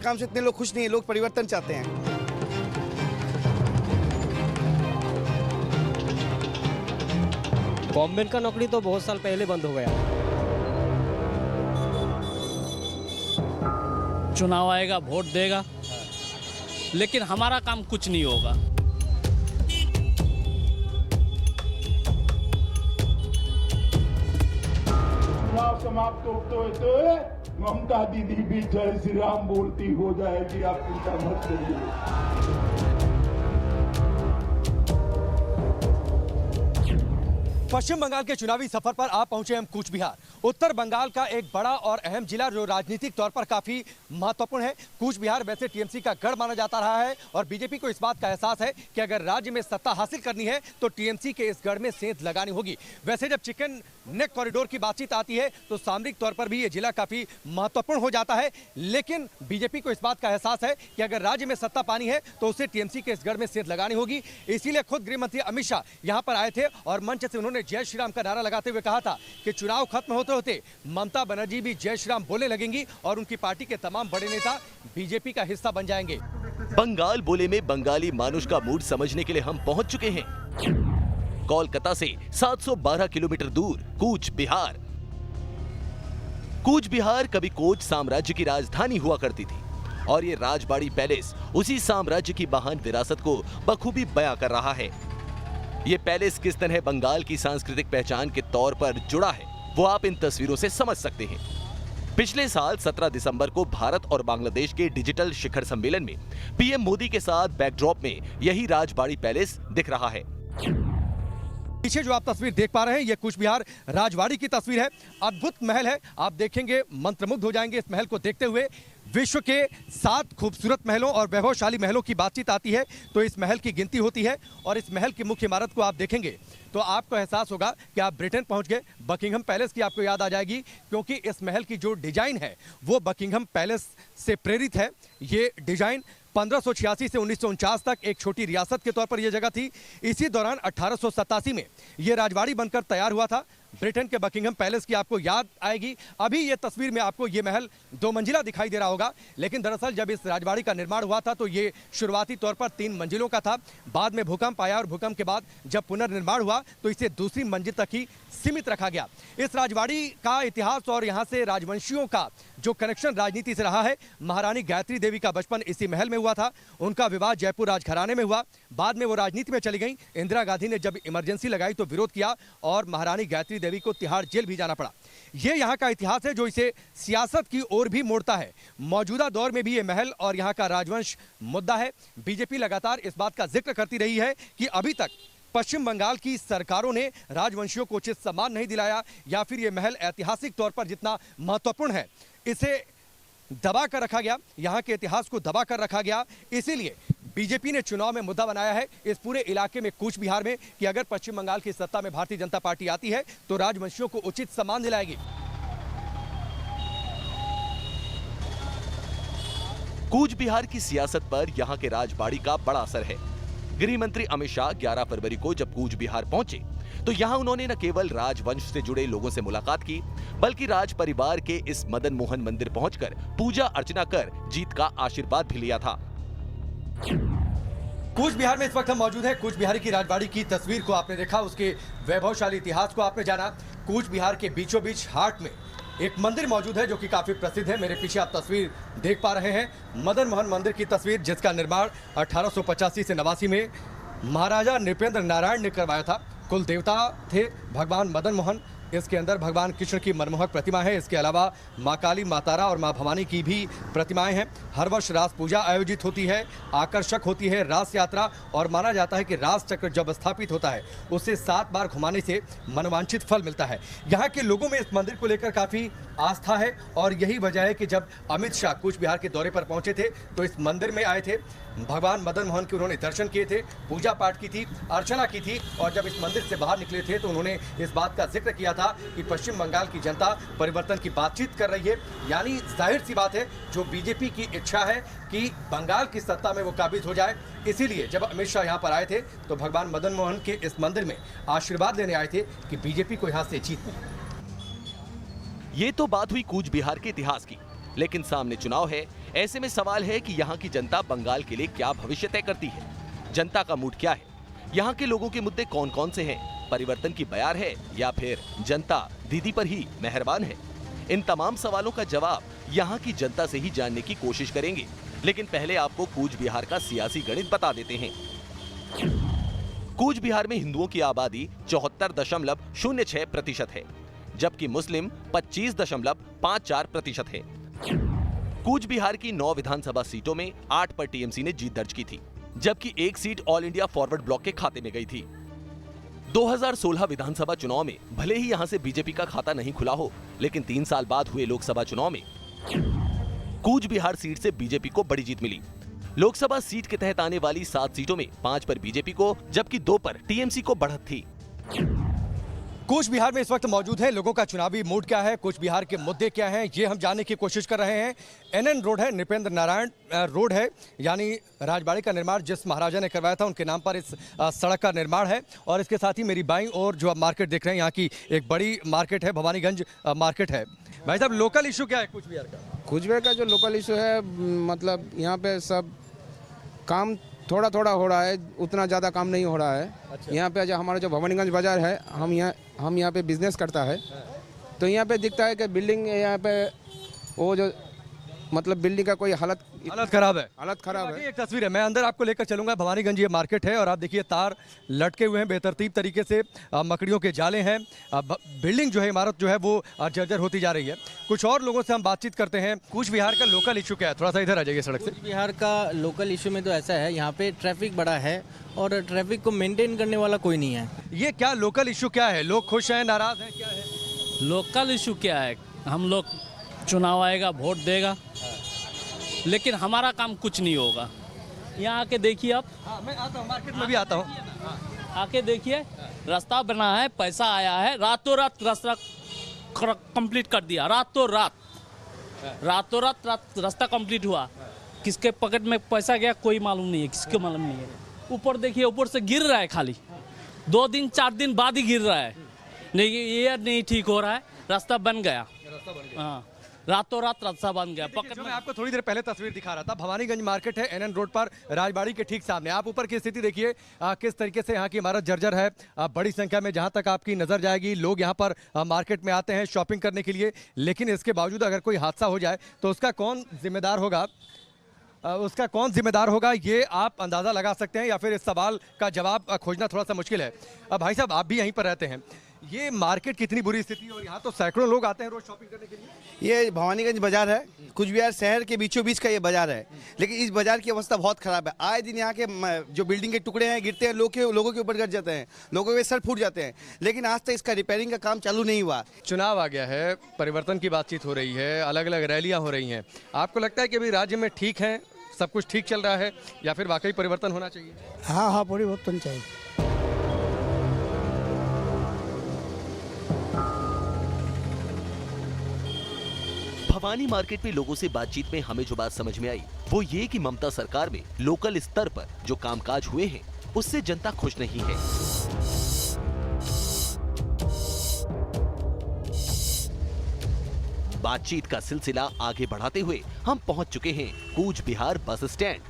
काम से इतने लोग खुश नहीं है, लोग परिवर्तन चाहते हैं। गवर्नमेंट का नौकरी तो बहुत साल पहले बंद हो गया। चुनाव आएगा, वोट देगा, लेकिन हमारा काम कुछ नहीं होगा। चुनाव समाप्त होते हुए ममता दीदी भी जय श्री राम बोलती हो जाएगी, आप चिंता मत करिए। पश्चिम बंगाल के चुनावी सफर पर आप पहुंचे हम कूच बिहार। उत्तर बंगाल का एक बड़ा और अहम जिला जो राजनीतिक तौर पर काफी महत्वपूर्ण है। कूच बिहार वैसे टीएमसी का गढ़ माना जाता रहा है और बीजेपी को इस बात का एहसास है कि अगर राज्य में सत्ता हासिल करनी है तो टीएमसी के इस गढ़ में सेंध लगानी होगी। वैसे जब चिकन नेक कॉरिडोर की बातचीत आती है तो सामरिक तौर पर भी ये जिला काफी महत्वपूर्ण हो जाता है, लेकिन बीजेपी को इस बात का एहसास है कि अगर राज्य में सत्ता पानी है तो उसे टीएमसी के इस गढ़ में सेंध लगानी होगी। इसीलिए खुद गृह मंत्री अमित शाह यहाँ पर आए थे और मंच से उन्होंने जय श्री राम का नारा लगाते हुए कहा था कि चुनाव खत्म होते होते ममता बनर्जी भी जय श्री राम बोलने लगेंगी और उनकी पार्टी के तमाम बड़े नेता बीजेपी का हिस्सा बन जाएंगे। बंगाल बोले में बंगाली मानुष का मूड समझने के लिए हम पहुंच चुके हैं। कोलकाता से 712 किलोमीटर दूर कूच बिहार। कूच बिहार कभी कोच साम्राज्य की राजधानी हुआ करती थी और ये राजबाड़ी पैलेस उसी साम्राज्य की महान विरासत को बखूबी बयां कर रहा है। ये पैलेस किस तरह बंगाल की सांस्कृतिक पहचान के तौर पर जुड़ा है वो आप इन तस्वीरों से समझ सकते हैं। पिछले साल 17 दिसंबर को भारत और बांग्लादेश के डिजिटल शिखर सम्मेलन में पीएम मोदी के साथ बैकड्रॉप में यही राजबाड़ी पैलेस दिख रहा है। पीछे जो आप तस्वीर देख पा रहे हैं ये कूच बिहार राजवाड़ी की तस्वीर है। अद्भुत महल है, आप देखेंगे मंत्रमुग्ध हो जाएंगे इस महल को देखते हुए। विश्व के 7 खूबसूरत महलों और वैभवशाली महलों की बातचीत आती है तो इस महल की गिनती होती है और इस महल की मुख्य इमारत को आप देखेंगे तो आपको एहसास होगा कि आप ब्रिटेन पहुंच गए। बकिंघम पैलेस की आपको याद आ जाएगी क्योंकि इस महल की जो डिजाइन है वो बकिंघम पैलेस से प्रेरित है। ये डिजाइन 1586 से 1949 तक एक छोटी रियासत के तौर पर यह जगह थी। इसी दौरान 1887 में यह राजवाड़ी बनकर तैयार हुआ था। ब्रिटेन के बकिंघम पैलेस की आपको याद आएगी। अभी ये तस्वीर में आपको ये महल 2 मंजिला दिखाई दे रहा होगा, लेकिन दरअसल जब इस राजवाड़ी का निर्माण हुआ था तो ये शुरुआती तौर पर 3 मंजिलों का था। बाद में भूकंप आया और भूकंप के बाद जब पुनर्निर्माण हुआ तो इसे दूसरी मंजिल तक ही सीमित रखा गया। इस राजवाड़ी का इतिहास और यहाँ से राजवंशियों का जो कनेक्शन राजनीति से रहा है, महारानी गायत्री देवी का बचपन इसी महल में हुआ था। उनका विवाह जयपुर राजघराने में हुआ। बाद में वो राजनीति में चली गई। इंदिरा गांधी ने जब इमरजेंसी लगाई तो विरोध किया और महारानी गायत्री देवी को तिहाड़ जेल भी जाना पड़ा। ये यहाँ का इतिहास है जो इसे सियासत की ओर भी मोड़ता है। मौजूदा दौर में भी ये महल और यहाँ का राजवंश मुद्दा है। बीजेपी लगातार इस बात का जिक्र करती रही है कि अभी तक पश्चिम बंगाल की सरकारों ने राजवंशियों को उचित सम्मान नहीं दिलाया या फिर ये महल ऐतिहासिक तौर पर जितना महत्वपूर्ण है इसे दबा कर रखा गया, यहाँ के इतिहास को दबा कर रखा गया। इसीलिए बीजेपी ने चुनाव में मुद्दा बनाया है इस पूरे इलाके में कूच बिहार में कि अगर पश्चिम बंगाल की सत्ता में भारतीय जनता पार्टी आती है तो राजवंशियों को उचित सम्मान दिलाएगी। कूच बिहार की सियासत पर यहाँ के राजबाड़ी का बड़ा असर है। गृह मंत्री अमित शाह 11 फरवरी को जब कूच बिहार पहुंचे तो यहाँ उन्होंने न केवल राजवंश से जुड़े लोगों से मुलाकात की बल्कि राज परिवार के इस मदन मोहन मंदिर पहुंचकर पूजा अर्चना कर जीत का आशीर्वाद भी लिया था। कूच बिहार में इस वक्त हम मौजूद हैं। कूच बिहार की राजवाड़ी की तस्वीर को आपने देखा, उसके वैभवशाली इतिहास को आपने जाना। कूच बिहार के बीचों बीच हाट में एक मंदिर मौजूद है जो कि काफी प्रसिद्ध है। मेरे पीछे आप तस्वीर देख पा रहे हैं मदन मोहन मंदिर की तस्वीर, जिसका निर्माण 1885 से 89 में महाराजा नृपेंद्र नारायण ने करवाया था। कुल देवता थे भगवान मदन मोहन। इसके अंदर भगवान कृष्ण की मनमोहक प्रतिमा है। इसके अलावा माँ काली, माँ तारा और माँ भवानी की भी प्रतिमाएं हैं। हर वर्ष रास पूजा आयोजित होती है, आकर्षक होती है रास यात्रा और माना जाता है कि रास चक्र जब स्थापित होता है उसे 7 बार घुमाने से मनवांछित फल मिलता है। यहाँ के लोगों में इस मंदिर को लेकर काफ़ी आस्था है और यही वजह है कि जब अमित शाह कूच बिहार के दौरे पर पहुंचे थे तो इस मंदिर में आए थे। भगवान मदन मोहन के उन्होंने दर्शन किए थे, पूजा पाठ की थी, अर्चना की थी और जब इस मंदिर से बाहर निकले थे तो उन्होंने इस बात का जिक्र किया था कि पश्चिम बंगाल की जनता परिवर्तन की बातचीत कर रही है। यानी जाहिर सी बात है जो बीजेपी की इच्छा है कि बंगाल की सत्ता में वो काबिज हो जाए। इसीलिए जब अमित शाह यहाँ पर आए थे तो भगवान मदन मोहन के इस मंदिर में आशीर्वाद लेने आए थे कि बीजेपी को यहाँ से जीत मिले। ये तो बात हुई कूच बिहार के इतिहास की। लेकिन सामने चुनाव है। ऐसे में सवाल है कि यहाँ की जनता बंगाल के लिए क्या भविष्य तय करती है। जनता का मूड क्या है, यहाँ के लोगों के मुद्दे कौन कौन से हैं, परिवर्तन की बयार है या फिर जनता दीदी पर ही मेहरबान है। इन तमाम सवालों का जवाब यहाँ की जनता से ही जानने की कोशिश करेंगे। लेकिन पहले आपको कूच बिहार का सियासी गणित बता देते हैं। कूच बिहार में हिंदुओं की आबादी 74.06% है, जबकि मुस्लिम 25.54% है। कूच बिहार की 9 विधानसभा सीटों में 8 पर टीएमसी ने जीत दर्ज की थी, जबकि एक seat all India forward block के खाते में गई थी। 2016 विधानसभा चुनाव में भले ही यहां से बीजेपी का खाता नहीं खुला हो, लेकिन 3 साल बाद हुए लोकसभा चुनाव में कूच बिहार सीट से बीजेपी को बड़ी जीत मिली। लोकसभा सीट के तहत आने वाली 7 सीटों में 5 पर बीजेपी को, जबकि 2 पर टीएमसी को बढ़त थी। कूच बिहार में इस वक्त मौजूद है। लोगों का चुनावी मूड क्या है, कूच बिहार के मुद्दे क्या हैं, ये हम जानने की कोशिश कर रहे हैं। NN रोड है, नृपेंद्र नारायण रोड है, यानी राजबाड़ी का निर्माण जिस महाराजा ने करवाया था उनके नाम पर इस सड़क का निर्माण है। और इसके साथ ही मेरी बाईं ओर जो आप मार्केट देख रहे हैं, यहाँ की एक बड़ी मार्केट है, भवानीगंज मार्केट है। भाई साहब, लोकल इशू क्या है कूच बिहार का? कूच बिहार का जो लोकल इशू है, मतलब यहाँ पे सब काम थोड़ा थोड़ा हो रहा है, उतना ज़्यादा काम नहीं हो रहा है। अच्छा। यहाँ पे जो हमारा जो भवानीगंज बाजार है, हम यहाँ पे बिजनेस करता है, तो यहाँ पे दिखता है कि बिल्डिंग यहाँ पे वो जो मतलब बिल्डिंग का कोई हालत खराब है। हालत खराब है। एक तस्वीर है, मैं अंदर आपको लेकर चलूंगा। भवानीगंज ये मार्केट है और आप देखिए तार लटके हुए हैं बेतरतीब तरीके से, मकड़ियों के जाले हैं। बिल्डिंग जो है, इमारत जो है वो जर्जर होती जा रही है। कुछ और लोगों से हम बातचीत करते हैं। कूच बिहार का लोकल इशू क्या है? थोड़ा सा इधर आ जाइए सड़क से। कूच बिहार का लोकल इशू में तो ऐसा है, यहाँ पे ट्रैफिक बड़ा है और ट्रैफिक को मेंटेन करने वाला कोई नहीं है। ये क्या लोकल इशू क्या है? लोग खुश हैं, नाराज हैं, क्या है? लोकल इशू क्या है, हम लोग चुनाव आएगा, वोट देगा, लेकिन हमारा काम कुछ नहीं होगा। यहाँ आके देखिए आप। हाँ, मैं आता हूँ, मार्केट में भी आता हूँ। आके देखिए, रास्ता बना है, पैसा आया है, रातों रात रास्ता कंप्लीट कर दिया। रातों रात रास्ता कंप्लीट हुआ। किसके पॉकेट में पैसा गया कोई मालूम नहीं है, किसको मालूम नहीं है। ऊपर देखिए, ऊपर से गिर रहा है, खाली 2 दिन 4 दिन बाद ही गिर रहा है। नहीं, ये नहीं ठीक हो रहा है। रास्ता बन गया, हाँ, रातों रात रास्ता बन गया। पॉकेट में मैं आपको थोड़ी देर पहले तस्वीर दिखा रहा था। भवानीगंज मार्केट है, NN रोड पर, राजबाड़ी के ठीक सामने। आप ऊपर की स्थिति देखिए, किस तरीके से यहाँ की इमारत जर्जर है। बड़ी संख्या में जहाँ तक आपकी नजर जाएगी लोग यहाँ पर मार्केट में आते हैं शॉपिंग करने के लिए। लेकिन इसके बावजूद अगर कोई हादसा हो जाए तो उसका कौन जिम्मेदार होगा, ये आप अंदाज़ा लगा सकते हैं, या फिर इस सवाल का जवाब खोजना थोड़ा सा मुश्किल है। अब भाई साहब, आप भी यहीं पर रहते हैं, ये मार्केट कितनी बुरी स्थिति है और यहाँ तो सैकड़ों लोग आते हैं रोज शॉपिंग करने के लिए। ये भवानीगंज बाजार है, कूच बिहार शहर के बीचों बीच का ये बाजार है, लेकिन इस बाजार की अवस्था बहुत खराब है। आए दिन यहाँ के जो बिल्डिंग के टुकड़े हैं गिरते हैं, लोगों के ऊपर गिर जाते हैं, लोगों के सर फूट जाते हैं, लेकिन आज तक इसका रिपेयरिंग का काम चालू नहीं हुआ। चुनाव आ गया है, परिवर्तन की बातचीत हो रही है, अलग अलग रैलियाँ हो रही हैं। आपको लगता है कि अभी राज्य में ठीक है, सब कुछ ठीक चल रहा है, या फिर वाकई परिवर्तन होना चाहिए? हाँ, परिवर्तन चाहिए। भवानी मार्केट में लोगों से बातचीत में हमें जो बात समझ में आई वो ये कि ममता सरकार में लोकल स्तर पर जो कामकाज हुए हैं उससे जनता खुश नहीं है। बातचीत का सिलसिला आगे बढ़ाते हुए हम पहुंच चुके हैं कूच बिहार बस स्टैंड।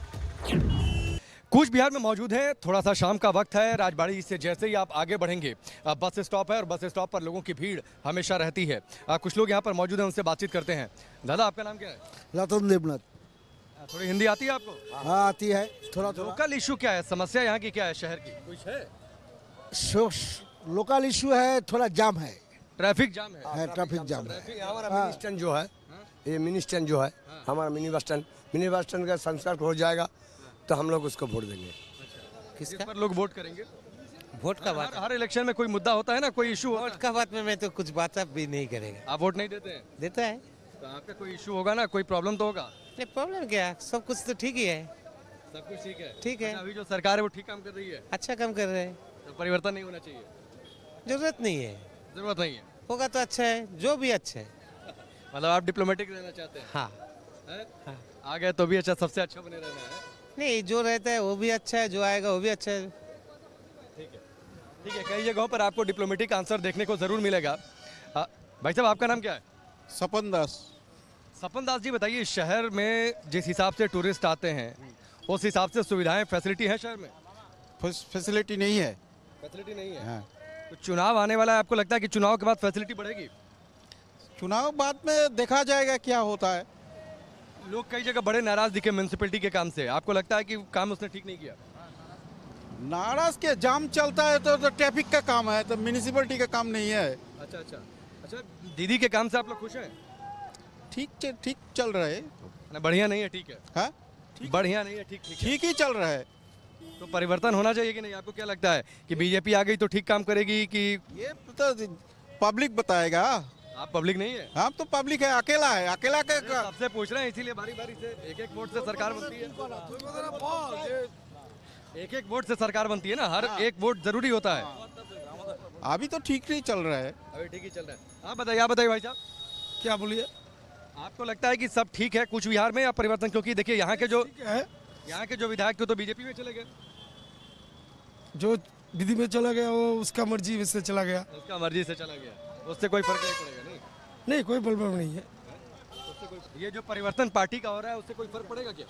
कूच बिहार में मौजूद है, थोड़ा सा शाम का वक्त है। राजबाड़ी से जैसे ही आप आगे बढ़ेंगे बस स्टॉप है और बस स्टॉप पर लोगों की भीड़ हमेशा रहती है। कुछ लोग यहाँ पर मौजूद हैं, उनसे बातचीत करते हैं। दादा, आपका नाम क्या है? रतन देवनाथ। थोड़ी हिंदी आती है आपको? हाँ, आती है थोड़ा। लोकल इशू क्या है, समस्या यहाँ की क्या है, शहर की कुछ है? लोकल इशू है, थोड़ा जाम है, ट्रैफिक जाम है। ट्रैफिक जाम है। हमारा मिनी स्टैंड जो है, ये मिनी स्टैंड जो है, हमारा मिनी बस स्टैंड का संस्कार हो जाएगा तो हम लोग उसको वोट देंगे। किसका पर लोग वोट करेंगे? वोट का बात, हर इलेक्शन में कोई मुद्दा होता है ना, कोई इशू वोट का बात में मैं तो कुछ बात भी नहीं करेगा। आप वोट नहीं देते हैं? देता है तो आपका कोई इशू होगा ना, कोई प्रॉब्लम तो होगा? नहीं, प्रॉब्लम क्या, सब कुछ तो ठीक ही है। सब कुछ ठीक है? ठीक है। अभी जो सरकार है वो ठीक काम कर रही है, अच्छा काम कर रहे हैं, तो परिवर्तन नहीं होना चाहिए? जरूरत नहीं है। जरूरत नहीं है, होगा तो अच्छा है, जो भी अच्छा है। मतलब आप डिप्लोमेटिक रहना चाहते हैं? हाँ, हाँ। आ गए तो भी अच्छा, सबसे अच्छा बने रहना है। नहीं, जो रहता है वो भी अच्छा है, जो आएगा वो भी अच्छा है। ठीक है, ठीक है। कई जगहों पर आपको डिप्लोमेटिक आंसर देखने को जरूर मिलेगा। भाई साहब, आपका नाम क्या है? सपन दास। सपन दास जी बताइए, शहर में जिस हिसाब से टूरिस्ट आते हैं उस हिसाब से सुविधाएं फैसिलिटी है शहर में? फैसिलिटी नहीं है। फैसिलिटी नहीं है। हाँ। तो चुनाव आने वाला है, आपको लगता है कि चुनाव के बाद फैसिलिटी बढ़ेगी? चुनाव बाद में देखा जाएगा क्या होता है। लोग कई जगह बड़े नाराज दिखे म्यूनसिपैलिटी के काम से, आपको लगता है कि काम उसने ठीक नहीं किया? नाराज के जाम चलता है तो ट्रैफिक का काम है, तो म्यूनिसिपैलिटी का काम नहीं है। अच्छा अच्छा अच्छा, दीदी के काम से आप लोग खुश हैं? ठीक चल रहा है। ना बढ़िया नहीं है, ठीक है? हाँ, बढ़िया नहीं है, ठीक ठीक है। ठीक ही चल रहा है। तो परिवर्तन होना चाहिए कि नहीं? आपको क्या लगता है कि बीजेपी आ गई तो ठीक काम करेगी कि? ये तो पब्लिक बताएगा। आप पब्लिक नहीं है? हम तो पब्लिक है, अकेला है, अकेला का सबसे पूछ रहे हैं, इसीलिए बारी बारी से एक एक वोट से सरकार बनती है। एक एक वोट से सरकार बनती है ना, हर एक वोट जरूरी होता है। अभी तो ठीक नहीं चल रहा है। अभी ठीक ही चल रहा है। आप बताइए भाई साहब, क्या बोलिए? आपको लगता है कि सब ठीक है कुछ बिहार में या परिवर्तन? क्योंकि देखिए यहाँ के जो विधायक थे तो बीजेपी में चले गए। जो विधि में चला गया वो उसका मर्जी से चला गया। उसका मर्जी से चला गया, उससे कोई फर्क नहीं पड़ेगा? नहीं, कोई प्रॉब्लम नहीं है। ये जो परिवर्तन पार्टी का हो रहा है उससे कोई फर्क पड़ेगा क्या?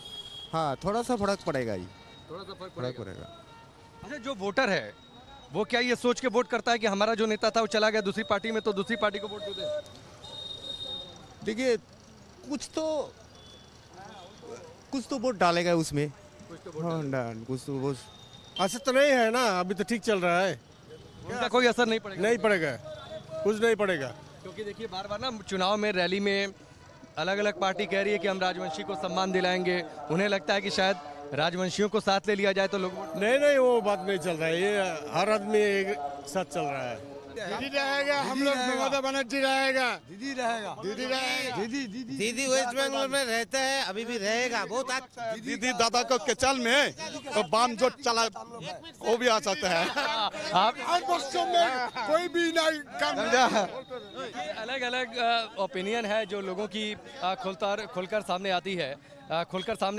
हाँ, थोड़ा सा फर्क पड़ेगा जी, थोड़ा सा फर्क फर्क पड़ेगा। पड़ेगा। अच्छा, जो वोटर है वो क्या ये सोच के वोट करता है कि हमारा जो नेता था वो चला गया दूसरी पार्टी में तो दूसरी पार्टी को वोट दे दे? देखिए, कुछ तो वोट डालेगा उसमें। कुछ तो वोट ऐसा तो नहीं है ना, अभी तो ठीक चल रहा है। उनका कोई असर नहीं पड़ेगा? नहीं पड़ेगा, कुछ नहीं पड़ेगा। क्योंकि देखिए बार बार ना चुनाव में रैली में अलग अलग पार्टी कह रही है कि हम राजवंशी को सम्मान दिलाएंगे। उन्हें लगता है कि शायद राजवंशियों को साथ ले लिया जाए तो लोग नहीं, वो बात नहीं चल रहा है। ये हर आदमी एक साथ चल रहा है। दीदी रहेगा, हम लोग ममता बनर्जी रहेगा। दीदी रहेगा। दीदी वेस्ट बंगाल में रहते हैं, अभी भी रहेगा। बहुत अच्छा। दीदी दादा को केचल में तो बाम जो चला वो भी आ सकता है। आप वर्षों में कोई भी नहीं काम। अलग अलग ओपिनियन है जो लोगों की खुलकर सामने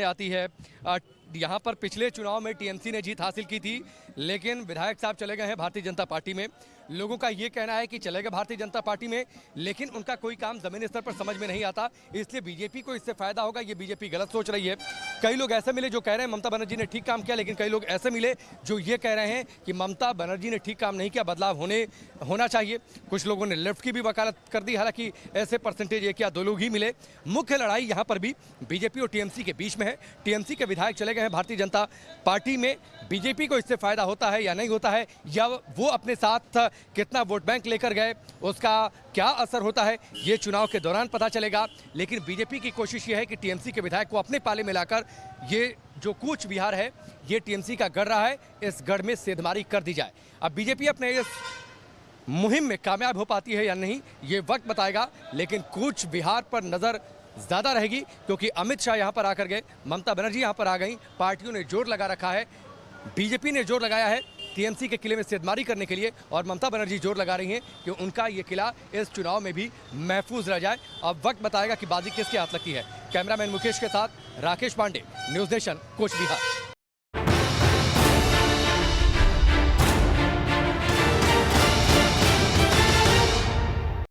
आती है। यहाँ पर पिछले चुनाव में टीएमसी ने जीत हासिल की थी, लेकिन विधायक साहब चले गए हैं भारतीय जनता पार्टी में। लोगों का ये कहना है कि चले गए भारतीय जनता पार्टी में, लेकिन उनका कोई काम जमीनी स्तर पर समझ में नहीं आता, इसलिए बीजेपी को इससे फायदा होगा। ये बीजेपी गलत सोच रही है। कई लोग ऐसे मिले जो कह रहे हैं ममता बनर्जी ने ठीक काम किया, लेकिन कई लोग ऐसे मिले जो ये कह रहे हैं कि ममता बनर्जी ने ठीक काम नहीं किया, बदलाव होना चाहिए। कुछ लोगों ने लेफ्ट की भी वकालत कर दी, हालांकि ऐसे परसेंटेज एक या दो लोग ही मिले। मुख्य लड़ाई यहाँ पर भी बीजेपी और टीएमसी के बीच में है। टीएमसी के विधायक चले गए हैं भारतीय जनता पार्टी में, बीजेपी को इससे फायदा होता है या नहीं होता है, या वो अपने साथ कितना वोट बैंक लेकर गए उसका क्या असर होता है, ये चुनाव के दौरान पता चलेगा। लेकिन बीजेपी की कोशिश ये है कि टीएमसी के विधायक को अपने पाले में लाकर ये जो कूच बिहार है, ये टीएमसी का गढ़ रहा है, इस गढ़ में सेंधमारी कर दी जाए। अब बीजेपी अपने इस मुहिम में कामयाब हो पाती है या नहीं, ये वक्त बताएगा। लेकिन कूच बिहार पर नजर ज्यादा रहेगी, क्योंकि अमित शाह यहाँ पर आकर गए, ममता बनर्जी यहाँ पर आ गई, पार्टियों ने जोर लगा रखा है। बीजेपी ने जोर लगाया है टीएमसी के किले में सेंधमारी करने के लिए, और ममता बनर्जी जोर लगा रही हैं कि उनका ये किला इस चुनाव में भी महफूज रह जाए। अब वक्त बताएगा कि बाजी किसके हाथ लगती है। कैमरामैन मुकेश के साथ राकेश पांडे, न्यूज़ नेशन, कोच बिहार।